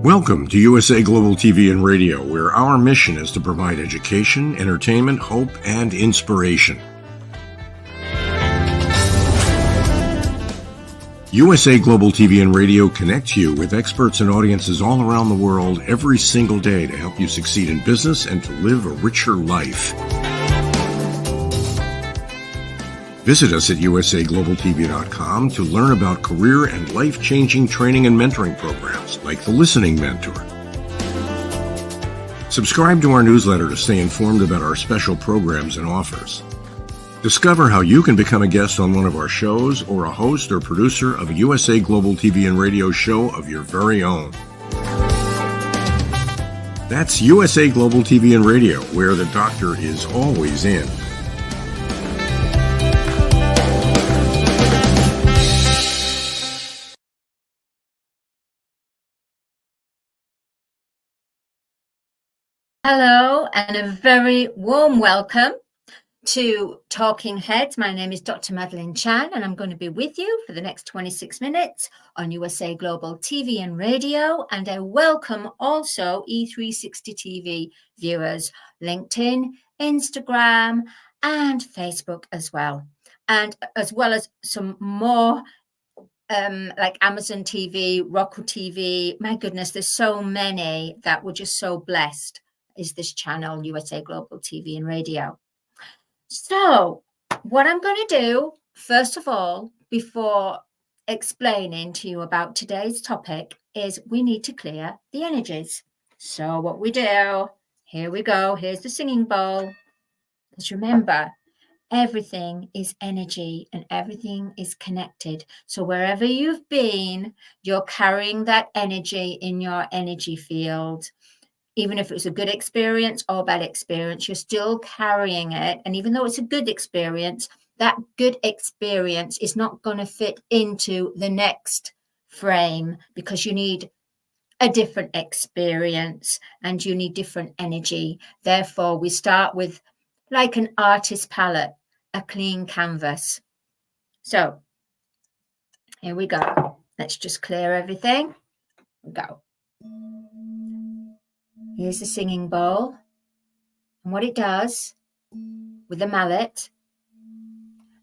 Welcome to USA Global TV and Radio, where our mission is to provide education, entertainment, hope, and inspiration. USA Global TV and Radio connects you with experts and audiences all around the world every single day to help you succeed in business and to live a richer life. Visit us at usaglobaltv.com to learn about career and life-changing training and mentoring programs like the Listening Mentor. Subscribe to our newsletter to stay informed about our special programs and offers. Discover how you can become a guest on one of our shows or a host or producer of a USA Global TV and Radio show of your very own. That's USA Global TV and Radio, where the doctor is always in. Hello, and a very warm welcome to Talking Heads. My name is Dr. Chan, and I'm going to be with you for the next 26 minutes on USA Global TV and Radio. And I welcome also E360 TV viewers, LinkedIn, Instagram, and Facebook as well. And as well as some more like Amazon TV, Roku TV. My goodness, there's so many that we're just so blessed. Is this channel, USA Global TV and Radio. So what I'm going to do, first of all, before explaining to you about today's topic, is we need to clear the energies. So what we do, here we go, here's the singing bowl. Because remember, everything is energy and everything is connected. So wherever you've been, you're carrying that energy in your energy field. Even if it's a good experience or a bad experience, you're still carrying it. And even though it's a good experience, that good experience is not going to fit into the next frame because you need a different experience and you need different energy. Therefore, we start with like an artist palette, a clean canvas. So here we go. Let's just clear everything. Go. Here's the singing bowl, and what it does with the mallet,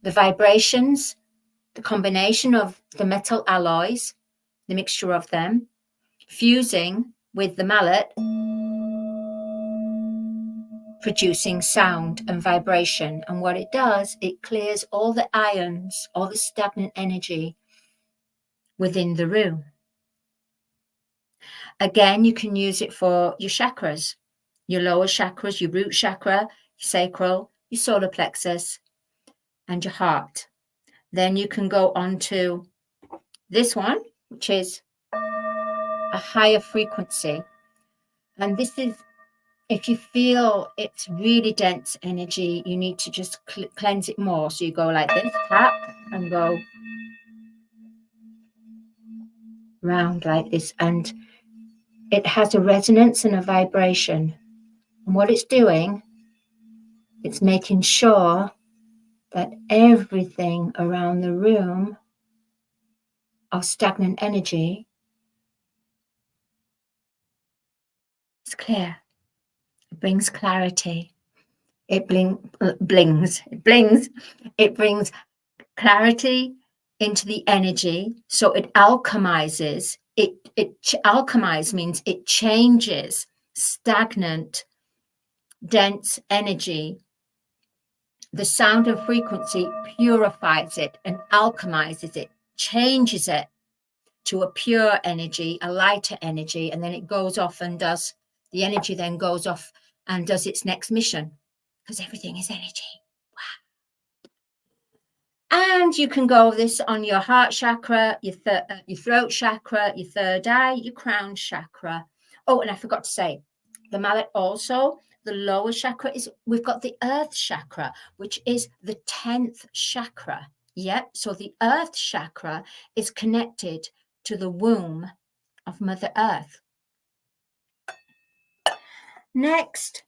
the vibrations, the combination of the metal alloys, the mixture of them, fusing with the mallet, producing sound and vibration. And what it does, it clears all the ions, all the stagnant energy within the room. Again, you can use it for your chakras, your lower chakras, your root chakra, your sacral, your solar plexus, and your heart. Then you can go on to this one, which is a higher frequency. And this is, if you feel it's really dense energy, you need to just cleanse it more. So you go like this, tap, and go round like this. And it has a resonance and a vibration. And what it's doing, it's making sure that everything around the room of stagnant energy is clear. It brings clarity. It brings clarity into the energy. So it alchemizes. Alchemize means it changes stagnant, dense energy. The sound and frequency purifies it and alchemizes it, changes it to a pure energy, a lighter energy, and then it goes off and does, the energy then goes off and does its next mission, because everything is energy. And you can go this on your heart chakra, your throat chakra, your third eye, your crown chakra. Oh, and I forgot to say, the mallet also, the lower chakra is, we've got the earth chakra, which is the 10th chakra. Yep. So the earth chakra is connected to the womb of Mother Earth. Next,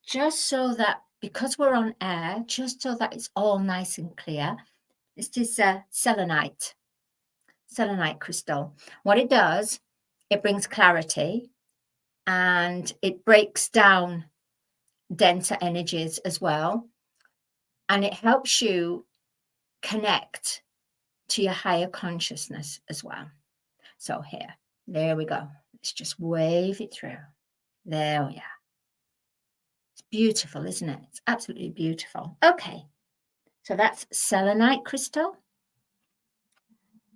just so that, because we're on air, just so that it's all nice and clear, this is selenite crystal. What it does, it brings clarity, and it breaks down denser energies as well. And it helps you connect to your higher consciousness as well. So there we go. Let's just wave it through. There we are. It's beautiful, isn't it? It's absolutely beautiful. Okay, so that's selenite crystal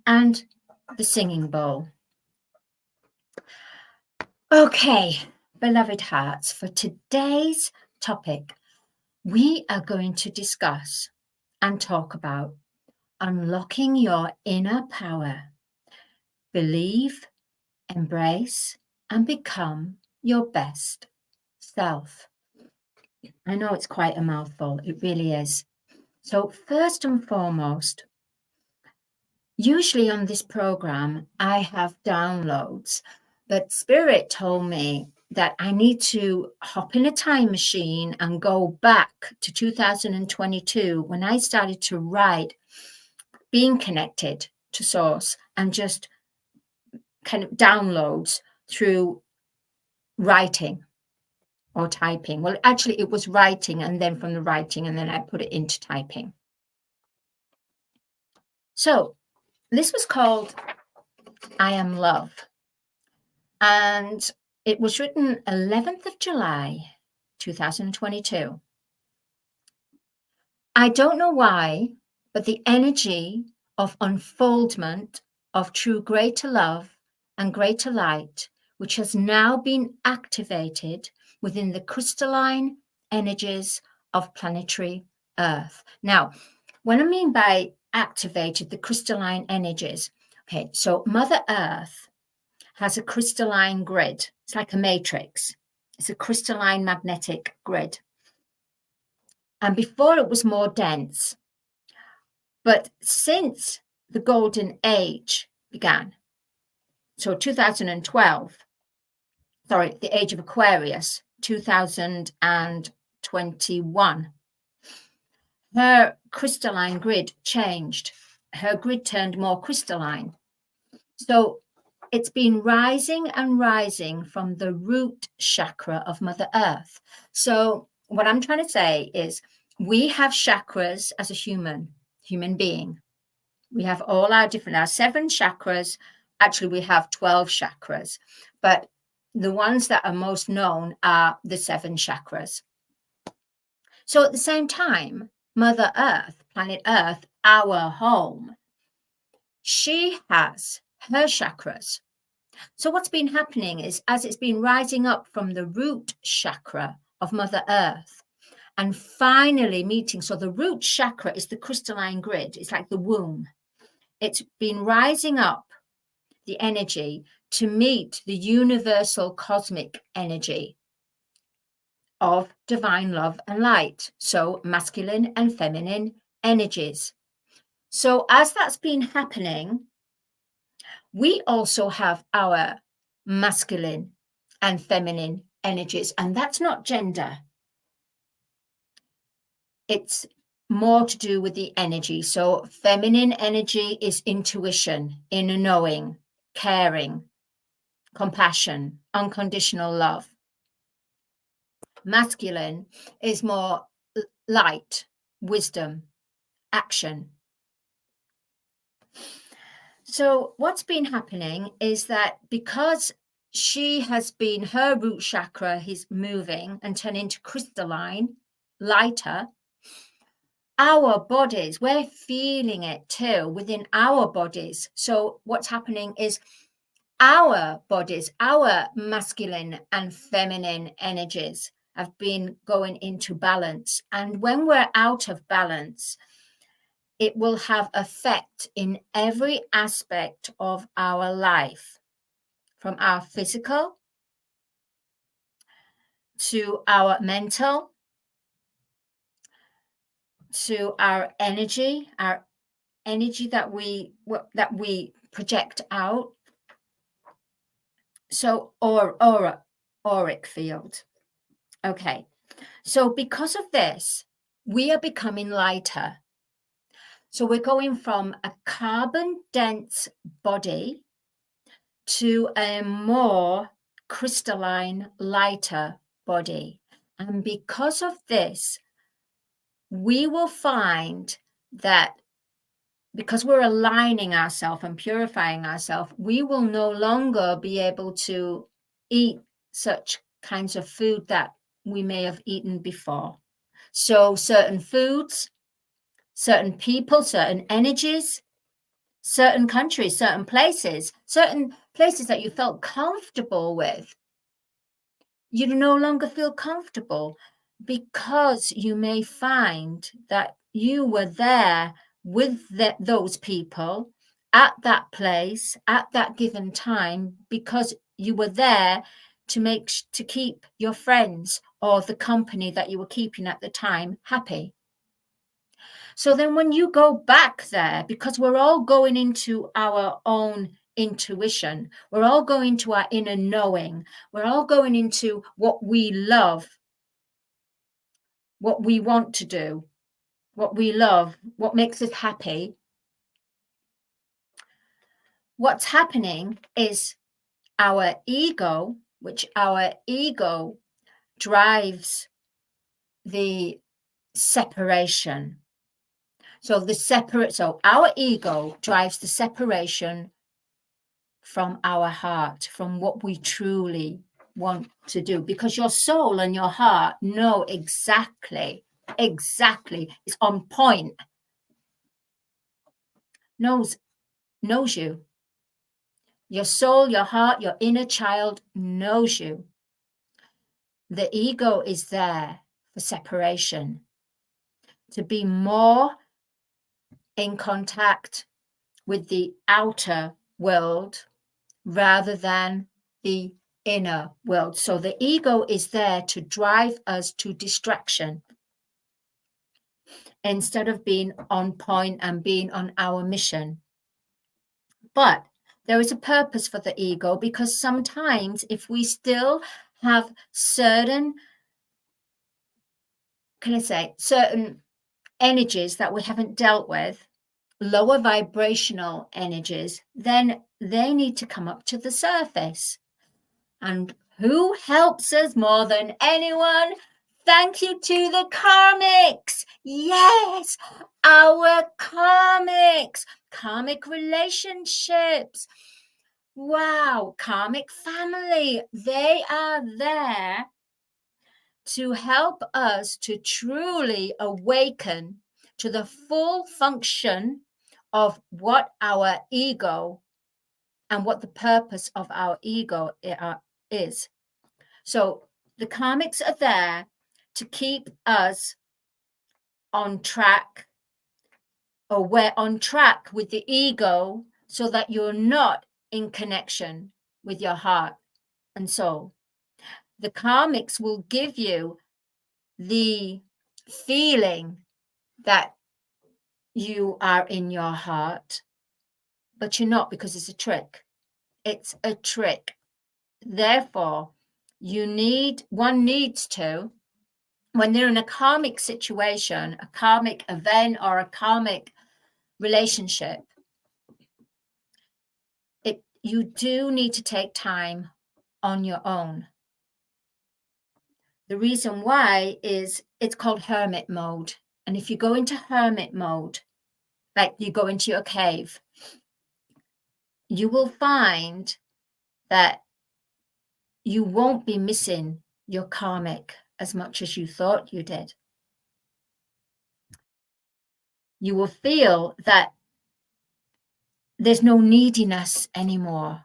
and the singing bowl. Okay, beloved hearts, for today's topic, we are going to discuss and talk about unlocking your inner power. Believe, embrace, and become your best self. I know it's quite a mouthful, it really is. So first and foremost, usually on this program, I have downloads, but Spirit told me that I need to hop in a time machine and go back to 2022 when I started to write, being connected to Source, and just kind of downloads through writing or typing. Well, actually, it was writing, and then from the writing, and then I put it into typing. So this was called I Am Love. And it was written 11th of July, 2022. I don't know why, but the energy of unfoldment of true greater love and greater light, which has now been activated within the crystalline energies of planetary Earth. Now, what I mean by activated the crystalline energies, okay, so Mother Earth has a crystalline grid. It's like a matrix. It's a crystalline magnetic grid. And before it was more dense. But since the golden age began, so 2012, sorry, the age of Aquarius, 2021, her crystalline grid changed. Her grid turned more crystalline. So it's been rising and rising from the root chakra of Mother Earth. So what I'm trying to say is we have chakras as a human being. We have all our 7 chakras. Actually, we have 12 chakras, but the ones that are most known are the 7 chakras. So at the same time, Mother Earth, planet Earth, our home, she has her chakras. So what's been happening is, as it's been rising up from the root chakra of Mother Earth and finally meeting, so the root chakra is the crystalline grid. It's like the womb. It's been rising up the energy to meet the universal cosmic energy of divine love and light. So masculine and feminine energies. So as that's been happening, we also have our masculine and feminine energies, and that's not gender. It's more to do with the energy. So feminine energy is intuition, inner knowing, caring, compassion, unconditional love. Masculine is more light, wisdom, action. So what's been happening is that because she has been, her root chakra is moving and turning into crystalline, lighter, our bodies, we're feeling it too within our bodies. So what's happening is our bodies, our masculine and feminine energies have been going into balance. And when we're out of balance, it will have effect in every aspect of our life, from our physical to our mental, to our energy that we project out. So auric field. Okay. So because of this, we are becoming lighter. So we're going from a carbon dense body to a more crystalline, lighter body. And because of this, we will find that because we're aligning ourselves and purifying ourselves, we will no longer be able to eat such kinds of food that we may have eaten before. So certain foods, certain people, certain energies, certain countries, certain places that you felt comfortable with, you no longer feel comfortable because you may find that you were there with those people at that place at that given time because you were there to keep your friends or the company that you were keeping at the time happy. So then when you go back there, because we're all going into our own intuition, we're all going to our inner knowing, we're all going into what we love, what we want to do, what we love, what makes us happy. What's happening is our ego, which our ego drives the separation. So our ego drives the separation from our heart, from what we truly want to do, because your soul and your heart know exactly, it's on point, knows you. Your soul, your heart, your inner child knows you. The ego is there for separation, to be more in contact with the outer world rather than the inner world. So the ego is there to drive us to distraction instead of being on point and being on our mission. But there is a purpose for the ego, because sometimes if we still have certain energies that we haven't dealt with, lower vibrational energies, then they need to come up to the surface. And who helps us more than anyone? Thank you to the karmics. Yes, our karmic relationships. Wow, karmic family. They are there to help us to truly awaken to the full function of what our ego and what the purpose of our ego is. So the karmics are there to keep us on track, or we're on track with the ego, so that you're not in connection with your heart and soul. The karmics will give you the feeling that you are in your heart, but you're not, because it's a trick. It's a trick. Therefore, one needs to, when they're in a karmic situation, a karmic event, or a karmic relationship, you do need to take time on your own. The reason why is it's called hermit mode. And if you go into hermit mode, like you go into your cave, you will find that you won't be missing your karmic as much as you thought you did. You will feel that there's no neediness anymore,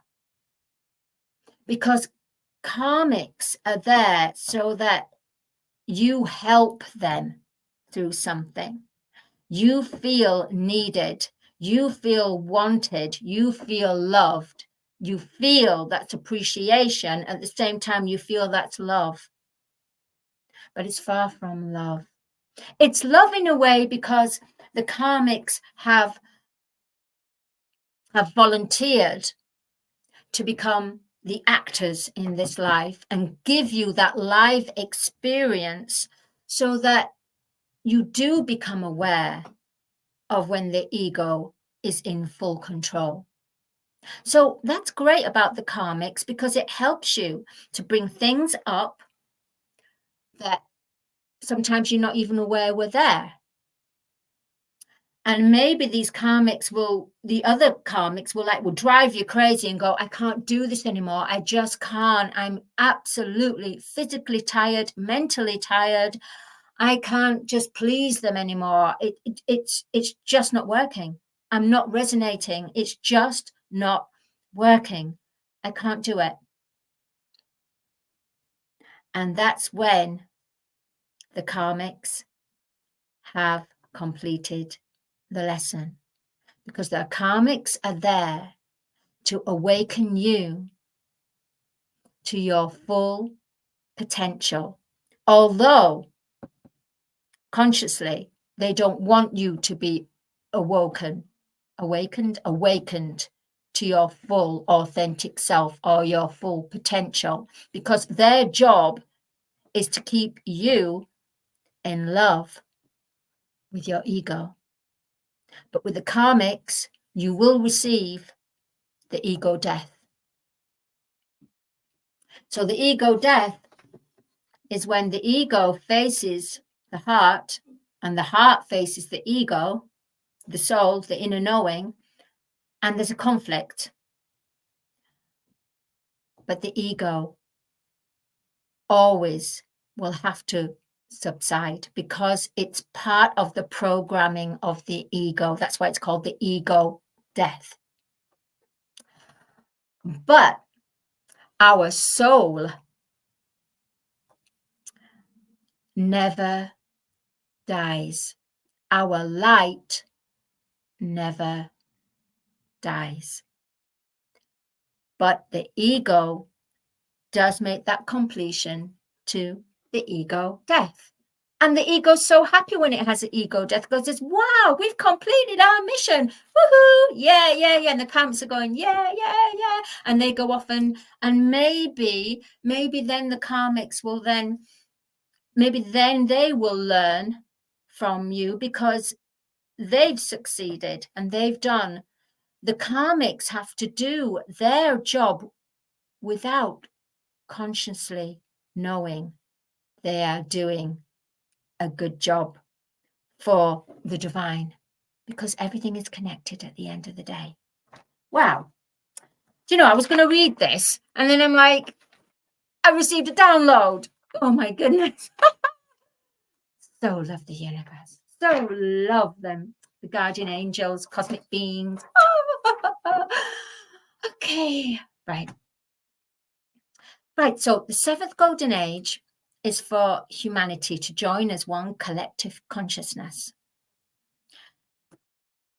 because karmics are there so that you help them through something. You feel needed, you feel wanted, you feel loved, you feel that's appreciation. At the same time, you feel that's love. But it's far from love. It's love in a way, because the karmics have volunteered to become the actors in this life and give you that live experience, so that you do become aware of when the ego is in full control. So that's great about the karmics, because it helps you to bring things up that sometimes you're not even aware were there. And maybe the other karmics will drive you crazy and go, I can't do this anymore. I just can't. I'm absolutely physically tired, mentally tired. I can't just please them anymore. It's just not working. I'm not resonating. It's just not working. I can't do it. And that's when the karmics have completed the lesson, because the karmics are there to awaken you to your full potential. Although consciously, they don't want you to be awakened to your full authentic self or your full potential, because their job is to keep you in love with your ego. But with the karmics, you will receive the ego death. So the ego death is when the ego faces the heart and the heart faces the ego, the soul, the inner knowing, and there's a conflict. But the ego always will have to subside, because it's part of the programming of the ego. That's why it's called the ego death. But our soul never dies. Our light never dies. But the ego does make that completion to the ego death. And the ego's so happy when it has an ego death, because it's, wow, we've completed our mission. Woohoo! Yeah, yeah, yeah. And the camps are going, yeah, yeah, yeah. And they go off and maybe then the karmics will then, maybe then they will learn from you, because they've succeeded and they've done. The karmics have to do their job without consciously knowing they are doing a good job for the divine, because everything is connected at the end of the day. Wow. Do you know, I was going to read this and then I'm like, I received a download. Oh my goodness. So love the universe. So love them. The guardian angels, cosmic beings. Okay. Right. Right. So the seventh golden age is for humanity to join as one collective consciousness.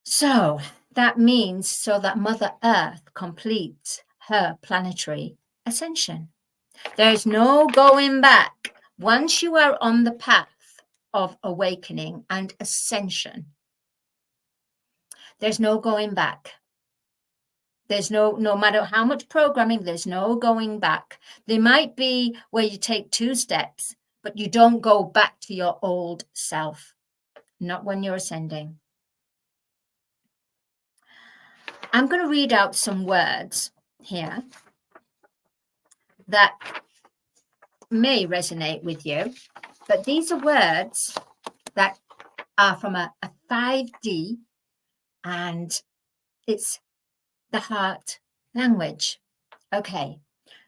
So that means so that Mother Earth completes her planetary ascension. There is no going back. Once you are on the path of awakening and ascension, there's no going back. There's no matter how much programming, there's no going back. There might be where you take 2 steps, but you don't go back to your old self, not when you're ascending. I'm going to read out some words here that may resonate with you, but these are words that are from a 5D, and it's the heart language. Okay,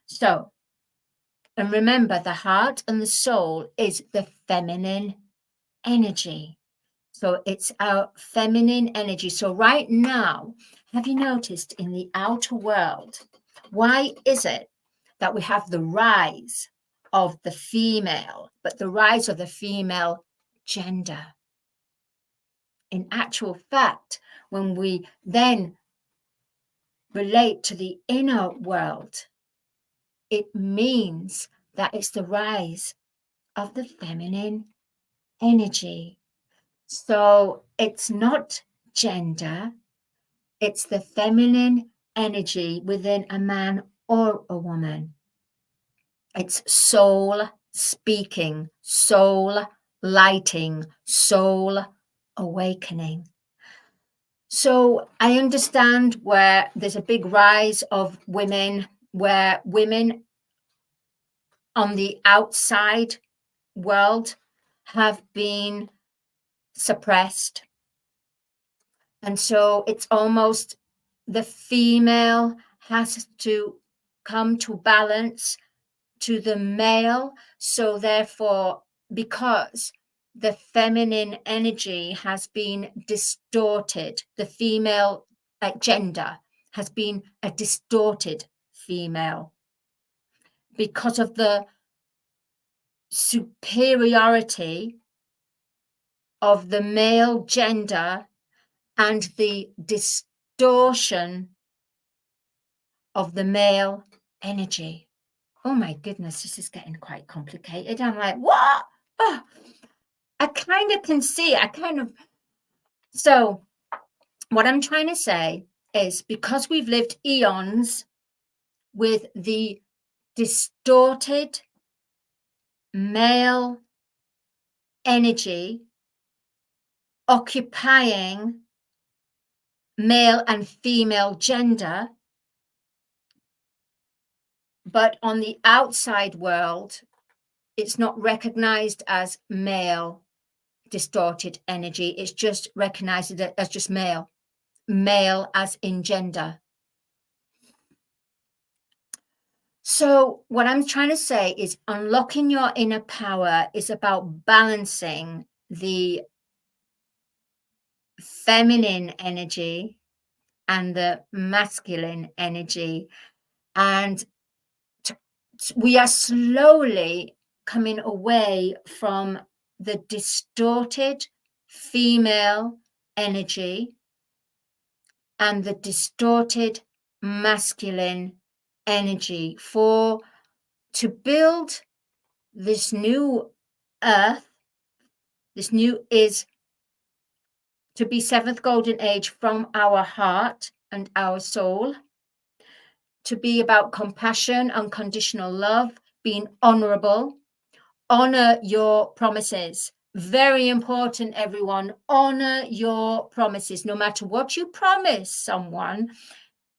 so, and remember, the heart and the soul is the feminine energy. So it's our feminine energy. So right now, have you noticed in the outer world, why is it that we have the rise of the female, but the rise of the female gender? In actual fact, when we then relate to the inner world, it means that it's the rise of the feminine energy. So it's not gender, it's the feminine energy within a man or a woman. It's soul speaking, soul lighting, soul awakening. So I understand where there's a big rise of women, where women on the outside world have been suppressed. And so it's almost the female has to come to balance to the male. So therefore, because the feminine energy has been distorted, the female gender has been a distorted female because of the superiority of the male gender and the distortion of the male energy. Oh my goodness, this is getting quite complicated. I'm like, what? Oh, I kind of can see, so what I'm trying to say is because we've lived eons with the distorted male energy occupying male and female gender, but on the outside world, it's not recognized as male distorted energy. It's just recognized as just male as in gender. So what I'm trying to say is unlocking your inner power is about balancing the feminine energy and the masculine energy. And we are slowly coming away from the distorted female energy and the distorted masculine energy to build this new earth. This new is to be seventh golden age from our heart and our soul, to be about compassion, unconditional love, being honorable. Honor your promises. Very important, everyone. Honor your promises. No matter what you promise someone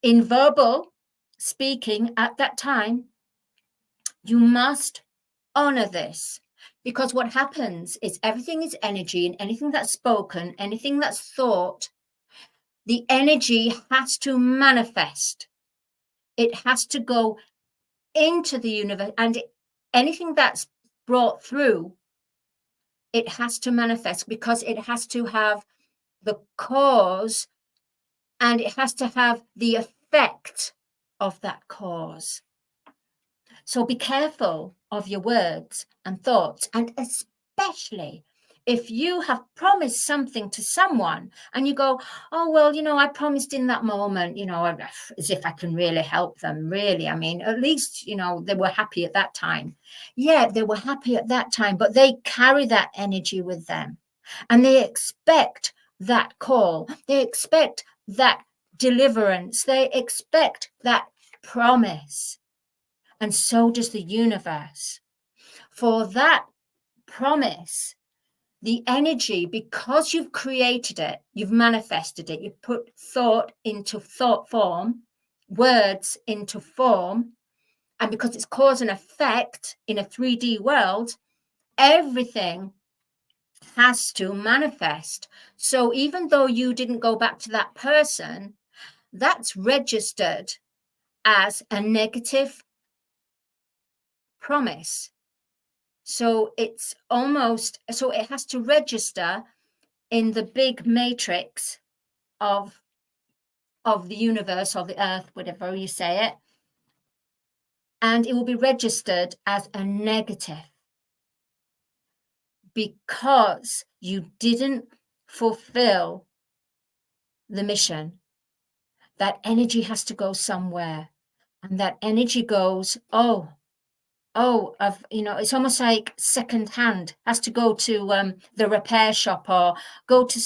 in verbal speaking at that time, you must honor this. Because what happens is everything is energy, and anything that's spoken, anything that's thought, the energy has to manifest. It has to go into the universe, and anything that's brought through, it has to manifest because it has to have the cause and it has to have the effect of that cause. So be careful of your words and thoughts, and especially if you have promised something to someone and you go, oh, well, I promised in that moment, as if I can really help them, really. I mean, at least, they were happy at that time. Yeah, they were happy at that time, but they carry that energy with them and they expect that call. They expect that deliverance. They expect that promise. And so does the universe. For that promise, the energy, because you've created it, you've manifested it, you've put thought into thought form, words into form, and because it's cause and effect in a 3D world, everything has to manifest. So even though you didn't go back to that person, that's registered as a negative promise. So it's almost, so it has to register in the big matrix of the universe, or the earth, whatever you say it, and it will be registered as a negative because you didn't fulfill the mission. That energy has to go somewhere, and that energy goes, it's almost like secondhand, has to go to the repair shop or go to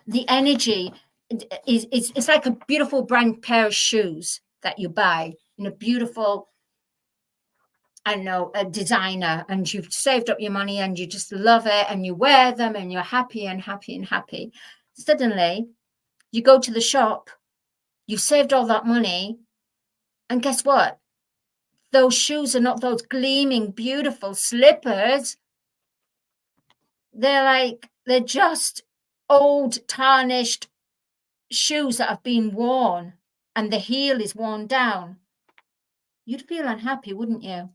the energy it's like a beautiful brand pair of shoes that you buy in a beautiful, a designer, and you've saved up your money and you just love it and you wear them and you're happy and happy and happy. Suddenly You go to the shop, you saved all that money, and guess what? Those shoes are not those gleaming, beautiful slippers. They're just old, tarnished shoes that have been worn, and the heel is worn down. You'd feel unhappy, wouldn't you?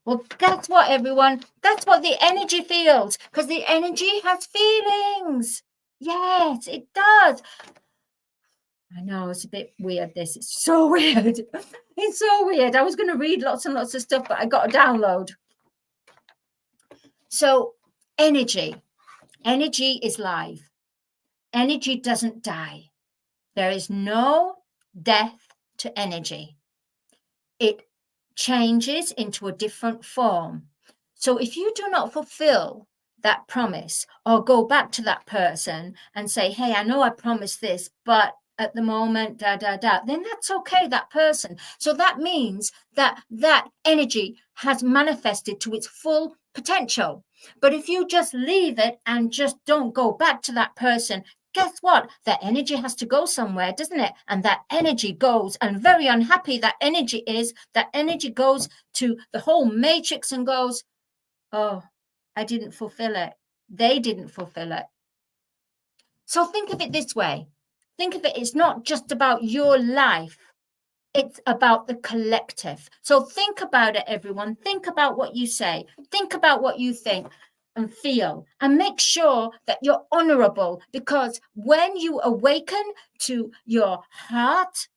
Well, guess what, everyone? That's what the energy feels, because the energy has feelings. Yes, it does. I know, it's a bit weird, this. It's so weird. It's so weird. I was going to read lots and lots of stuff, but I got a download. So, energy. Energy is live. Energy doesn't die. There is no death to energy. It changes into a different form. So if you do not fulfill that promise or go back to that person and say, hey, I know I promised this, but at the moment, then that's okay, that person. So that means that that energy has manifested to its full potential. But if you just leave it and just don't go back to that person, guess what? That energy has to go somewhere, doesn't it? And that energy goes, and very unhappy that energy is, that energy goes to the whole matrix and goes, oh, I didn't fulfill it. They didn't fulfill it. So think of it this way. Think of it, it's not just about your life. It's about the collective. So think about it, everyone. Think about what you say. Think about what you think and feel, and make sure that you're honorable, because when you awaken to your heart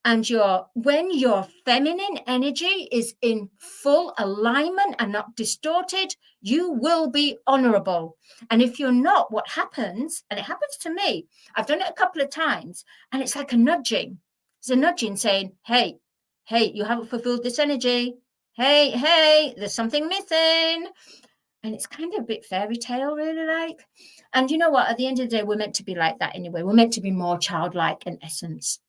and when your feminine energy is in full alignment and not distorted, you will be honorable. And if you're not, what happens, and it happens to me, I've done it a couple of times, and it's like a nudging. It's a nudging saying, hey, you haven't fulfilled this energy. Hey, there's something missing. And it's kind of a bit fairy tale, really, like. And you know what? At the end of the day, we're meant to be like that anyway. We're meant to be more childlike in essence.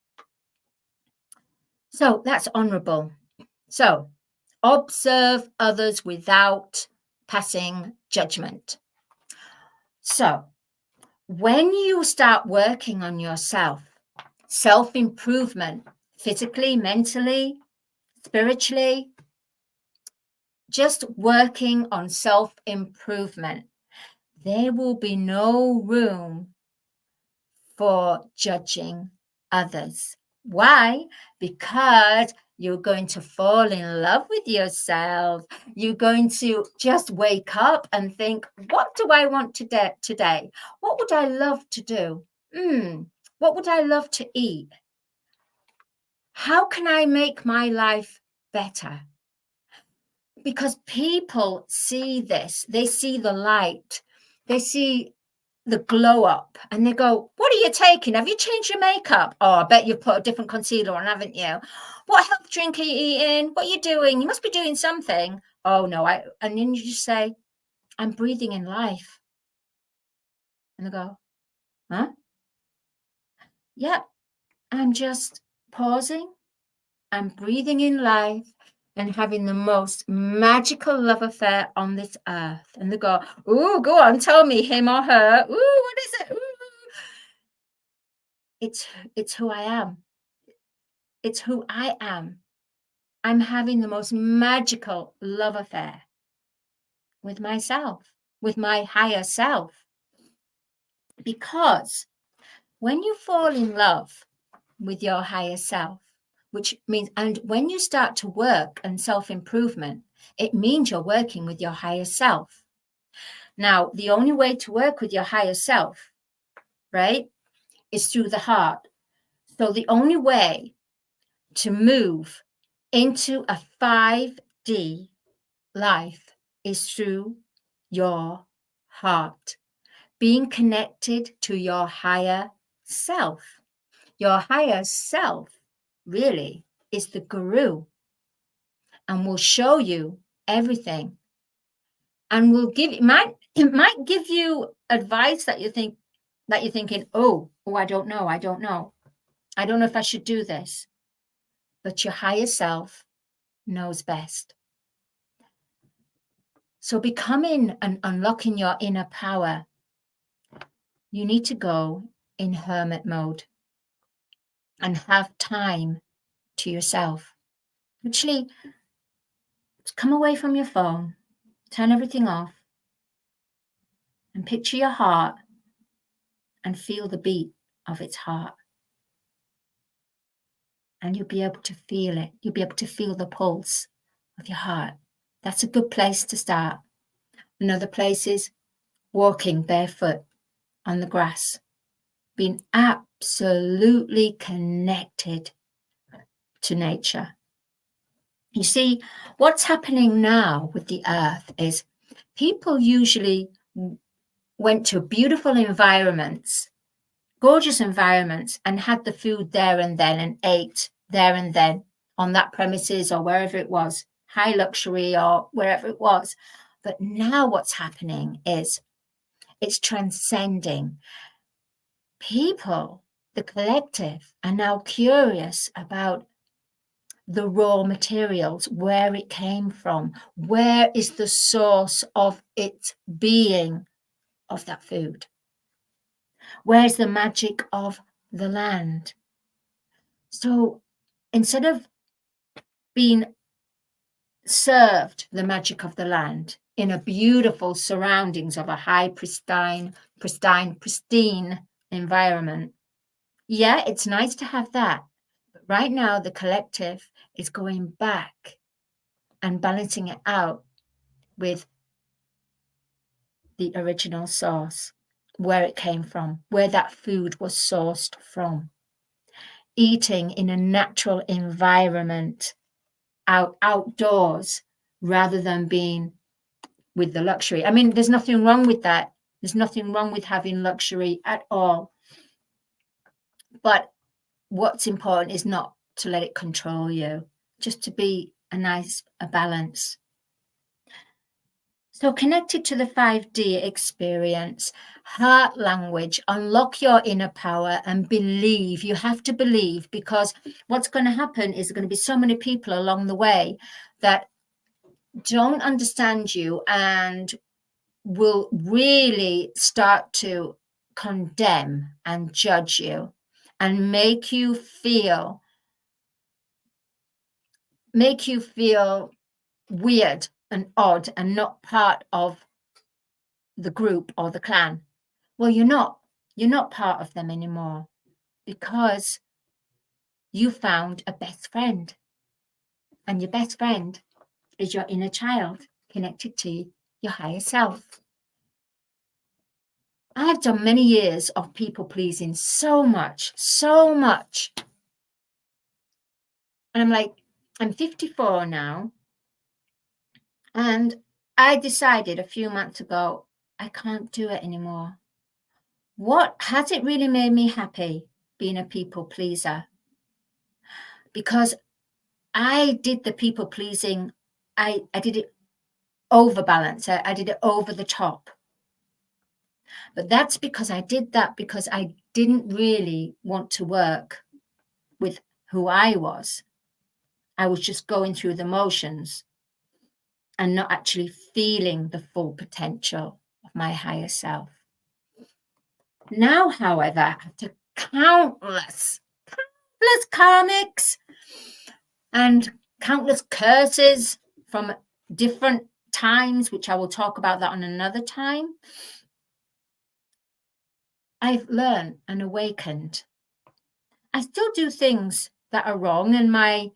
So that's honorable. So observe others without passing judgment. So when you start working on yourself, self-improvement, physically, mentally, spiritually, just working on self-improvement, there will be no room for judging others. Why? Because you're going to fall in love with yourself. You're going to just wake up and think, what do I want today? What would I love to do? What would I love to eat? How can I make my life better? Because people see this. They see the light. They see the glow up, and they go, what are you taking? Have you changed your makeup? Oh, I bet you've put a different concealer on, haven't you? What health drink are you eating? What are you doing? You must be doing something. Oh no, and then you just say, I'm breathing in life. And they go, huh? Yep, I'm just pausing. I'm breathing in life and having the most magical love affair on this earth. And they go, ooh, go on, tell me, him or her. Ooh, what is it? Ooh. It's who I am. It's who I am. I'm having the most magical love affair with myself, with my higher self. Because when you fall in love with your higher self, which means, and when you start to work on self-improvement, it means you're working with your higher self. Now, the only way to work with your higher self, right, is through the heart. So the only way to move into a 5D life is through your heart, being connected to your higher self. Your higher self really is the guru and will show you everything, and will give it might give you advice that you're thinking, oh, I don't know if I should do this. But your higher self knows best. So becoming and unlocking your inner power, you need to go in hermit mode. and have time to yourself. Actually, come away from your phone, turn everything off, and picture your heart and feel the beat of its heart. And you'll be able to feel it. You'll be able to feel the pulse of your heart. That's a good place to start. Another place is walking barefoot on the grass, being absolutely connected to nature. You see, what's happening now with the earth is people usually went to beautiful environments, gorgeous environments, and had the food there and then and ate there and then on that premises or wherever it was, high luxury or wherever it was. But now what's happening is it's transcending. People, the collective, are now curious about the raw materials, where it came from, where is the source of its being of that food? Where's the magic of the land? So instead of being served the magic of the land in a beautiful surroundings of a high, pristine environment, yeah, it's nice to have that. But right now, the collective is going back and balancing it out with the original source, where it came from, where that food was sourced from. Eating in a natural environment, outdoors, rather than being with the luxury. I mean, there's nothing wrong with that. There's nothing wrong with having luxury at all. But what's important is not to let it control you, just to be a balance. So connected to the 5D experience, heart language, unlock your inner power and believe. You have to believe, because what's going to happen is there going to be so many people along the way that don't understand you and will really start to condemn and judge you and make you feel weird and odd and not part of the group or the clan. Well, you're not part of them anymore, because you found a best friend, and your best friend is your inner child connected to your higher self. I've done many years of people pleasing, so much. And I'm like, I'm 54 now, and I decided a few months ago, I can't do it anymore. What has it really made me happy being a people pleaser? Because I did the people pleasing, I did it overbalance. I did it over the top. But that's because I did that because I didn't really want to work with who I was. I was just going through the motions and not actually feeling the full potential of my higher self. Now, however, after countless karmics and countless curses from different times, which I will talk about that on another time, I've learned and awakened. I still do things that are wrong, and my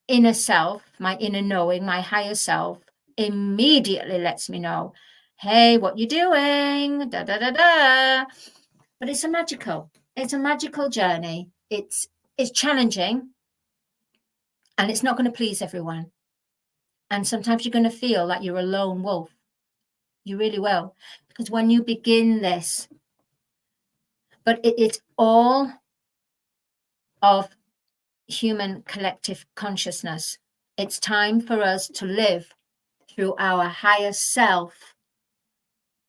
inner self, my inner knowing, my higher self immediately lets me know, hey, what you doing? Da da da da. But it's a magical journey. It's challenging, and it's not going to please everyone. And sometimes you're going to feel like you're a lone wolf. You really will, because when you begin this, but it's all of human collective consciousness. It's time for us to live through our higher self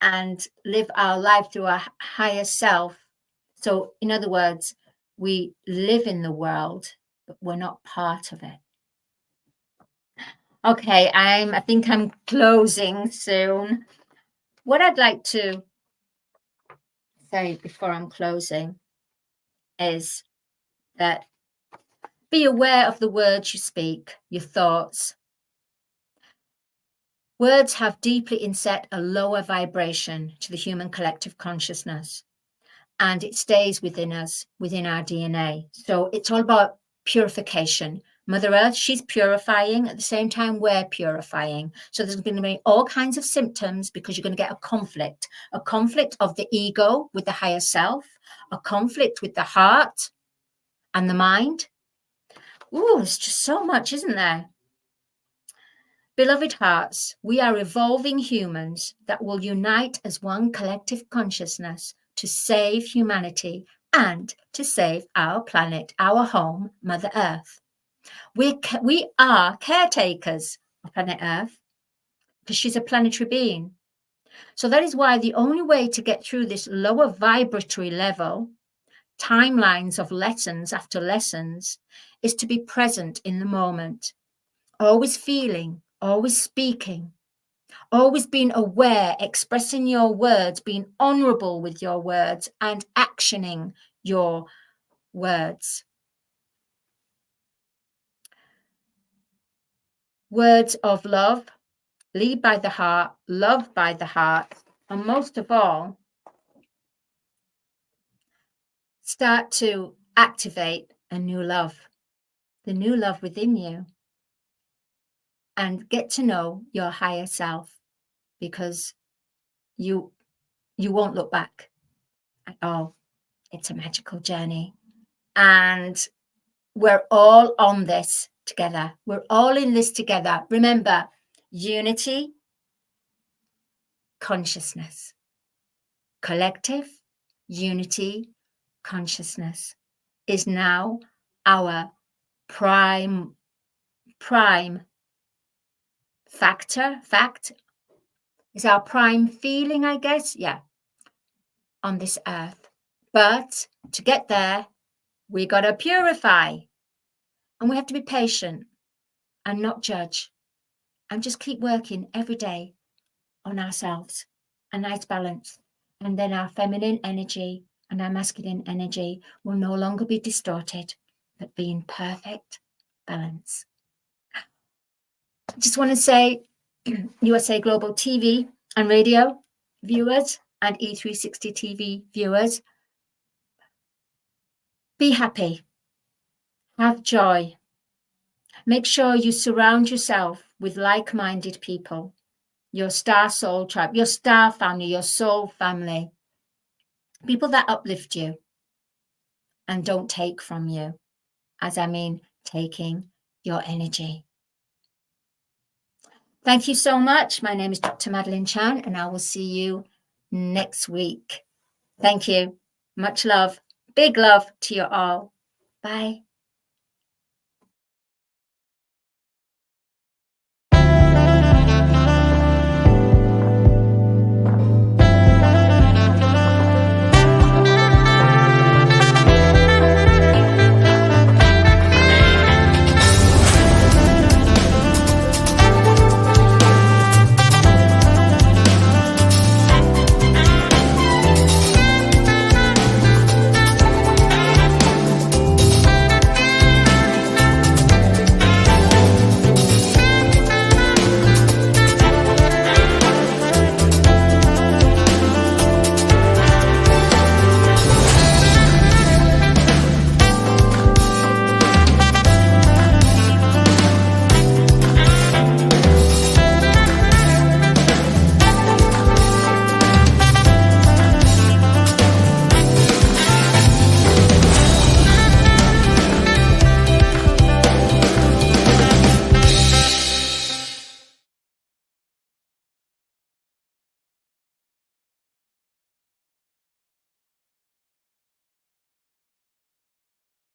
and live our life through our higher self. So in other words, we live in the world, but we're not part of it. Okay, I think I'm closing soon. What I'd like to say before I'm closing is that be aware of the words you speak, your thoughts. Words have deeply inset a lower vibration to the human collective consciousness, and it stays within us, within our DNA. So it's all about purification. Mother Earth, she's purifying. At the same time, we're purifying. So there's going to be all kinds of symptoms because you're going to get a conflict of the ego with the higher self, a conflict with the heart and the mind. Ooh, there's just so much, isn't there? Beloved hearts, we are evolving humans that will unite as one collective consciousness to save humanity and to save our planet, our home, Mother Earth. We are caretakers of planet Earth because she's a planetary being. So that is why the only way to get through this lower vibratory level, timelines of lessons after lessons, is to be present in the moment, always feeling, always speaking, always being aware, expressing your words, being honorable with your words, and actioning your words. Words of love, lead by the heart, love by the heart, and most of all, start to activate a new love, the new love within you, and get to know your higher self, because you won't look back at all. It's a magical journey, and we're all on this together. We're all in this together. Remember, unity, consciousness, collective unity, consciousness is now our prime fact is our prime feeling, I guess. Yeah, on this earth. But to get there, we got to purify, and we have to be patient and not judge, and just keep working every day on ourselves, a nice balance. And then our feminine energy and our masculine energy will no longer be distorted, but be in perfect balance. I just want to say, USA Global TV and radio viewers and E360 TV viewers, be happy, have joy. Make sure you surround yourself with like-minded people, your star soul tribe, your star family, your soul family, people that uplift you and don't take from you, as I mean taking your energy. Thank you so much. My name is Dr. Madalenechan, and I will see you next week. Thank you. Much love. Big love to you all. Bye.